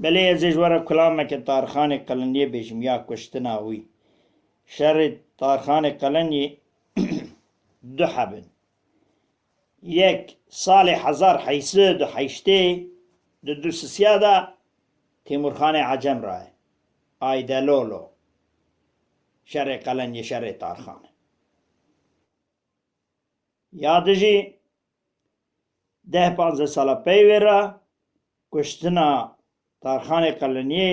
بەلێ ێزێژوەرە کولامێکە تارخانێک قەلەنیە بێژم یا کوشتناوی شەڕی تارخانێک قەلەنی دو حەبن یەک ساڵی 1808 di du sisiya de Têmûrxanê Ecem raye Aydelolo şerê Qelenyê şerê Tarxanê ya dijî 10-15 sala peyvê re kuştina Tarxanê Qelenyê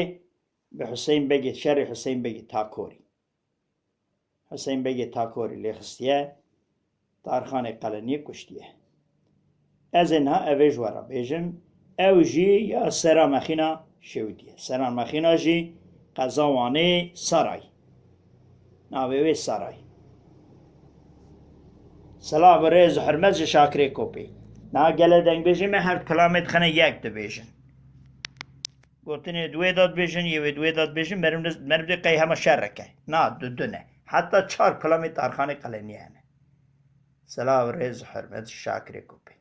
bi Hüseyin Begê şerê Hüseyin Begê Takorî Hüseyin Begê Takorî lêxistiye Tarxanê Qelenyê kuştiye ez ê niha evê ji we re bêjim ew jî ya Sera Mexîna Şewdî ye Sera Mexîna jî qeza Wanê Saray navê wê Saray Silav rêz û hirmet ji Şakirê Kopê niha gelê dengbêjê me her kilamê dixine yek dibêjin gotinê duê da dibêjin yê wê duê da dibêjin merivdê qey hema şerreke na du ne heta 4 kilamê Tarxanê Qelenyê hene Silav rêz û hirmet ji Şakirê Kopê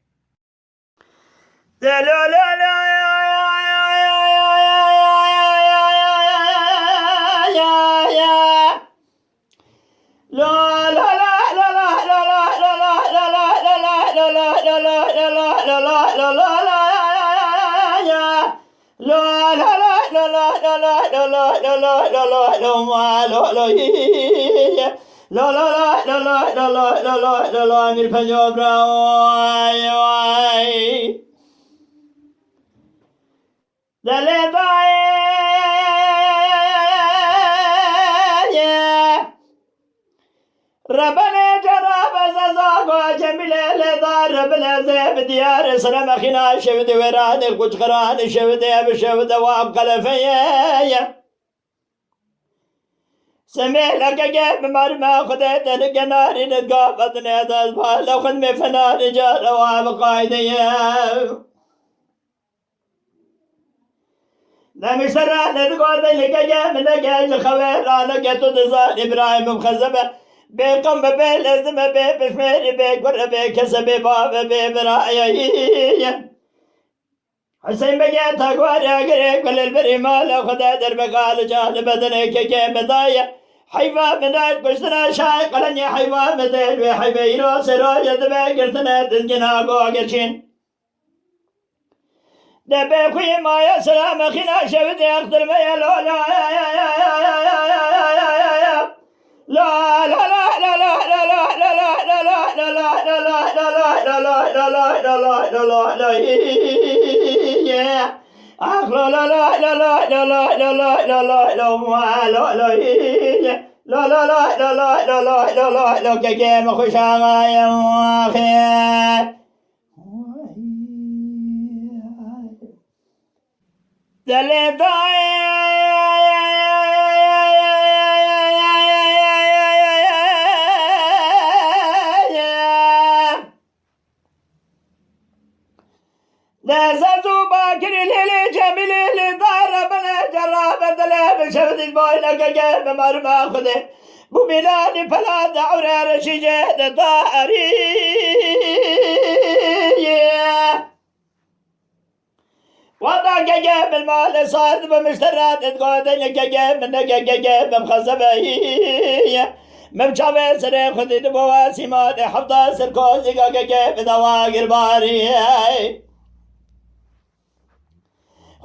ربنا جرب زازاغو جميلة لدار ربنا زيب ديار سلام مخينا شفد وران القج قران شفد بشفد وابقل فيا سمع لك جاب مرمى خدت القنار نتقابض نادى لو خدم فنا رجال وابقايديا لم يسرع نتقابض لك جاب من جاج خوير انا قتو تزال ابراهيم مخزبه بقم بلازم بشمير بقر بكسب باب برايي حسين بقى تقوار يا كل البري مال خدا درب قال جال بدنك كيم ضايع حيفا من القشنا شاي قلني حيفا مثل وحيفيرو سراج دبقرتنا تسجنا قوقشين دبي خوي ما يا سلام خنا شفت اخضر ما يا لا لا لا لا لازم باكر ليلي جميل ليلي دار ربنا جرب دلاب شفت البوي لك جاب مرمى خده بو بلاد فلا دعور رشيجة داري وضع جاب المال صاد بمشترات تقعد لك جاب منك جاب مخزبه ممشى سري خدي دبواسي مال حفظة سركوزي جاب دواقر باري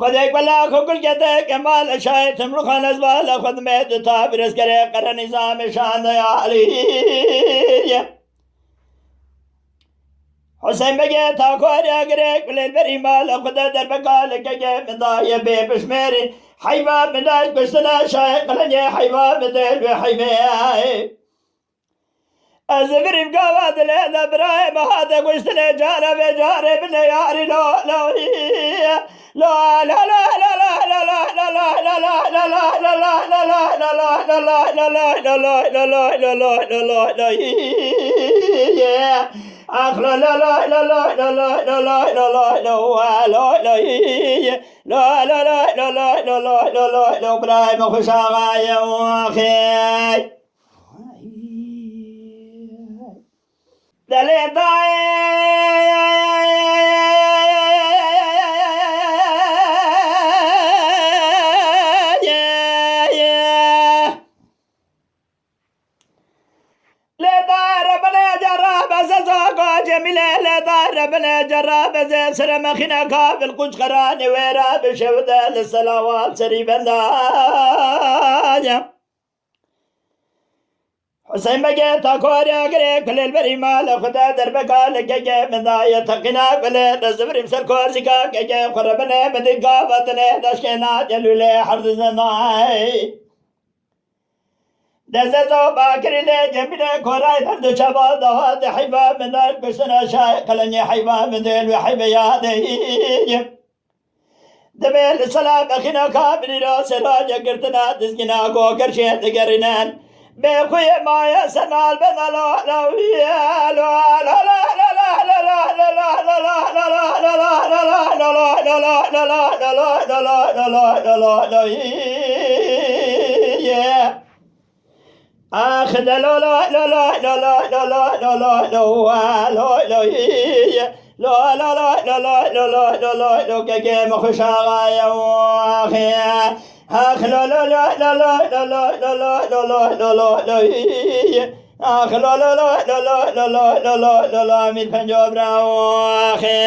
خدك بلا خكل جدك مال شايت تمرخان ازبال خد ميت تابر اسكري قرن نظام شان يا علي حسين بقى تاكور يا قريك بالبري مال خد درب قال كجي من ضايا بشميري حيفا من داش بشتنا شايق قلني حيفا مثل بحيفا أزفر بقواد لهذا برايم هذا قشتنا جارة بجارة بالنياري لا لا لا لا لا لا لا لا لا لا لا بزي سلام خنا كابل قج قراني ويرا بشودة للصلوات سريبا حسين بقيت أكوري أقري كل البري مال خدا دربك لكي من ضاية تقنا بلي نزبري بسر كورسكا كي قربنا بدقا بطني دشكنا جلولي حرد زناي دززو باكري لي جميلي كوراي تردو شبا دواد حيبا من دار كسنا شاي قلني حيبا من ديل وحيبا يادي دبيل السلام أخينا كابري رو سراجة قرتنا دزقنا قو كرشي تقرنان بخوي ما يسنال بنا لا لا لا لا لا آخذ لا لا لا لا لا لا لا لا لا لا لا لا لا كيما خشاغا يا واخي اخ لا لا لا لا لا لا لا لا لا لا لا اخ لا لا لا لا لا لا لا لا لا من فنجبرا واخي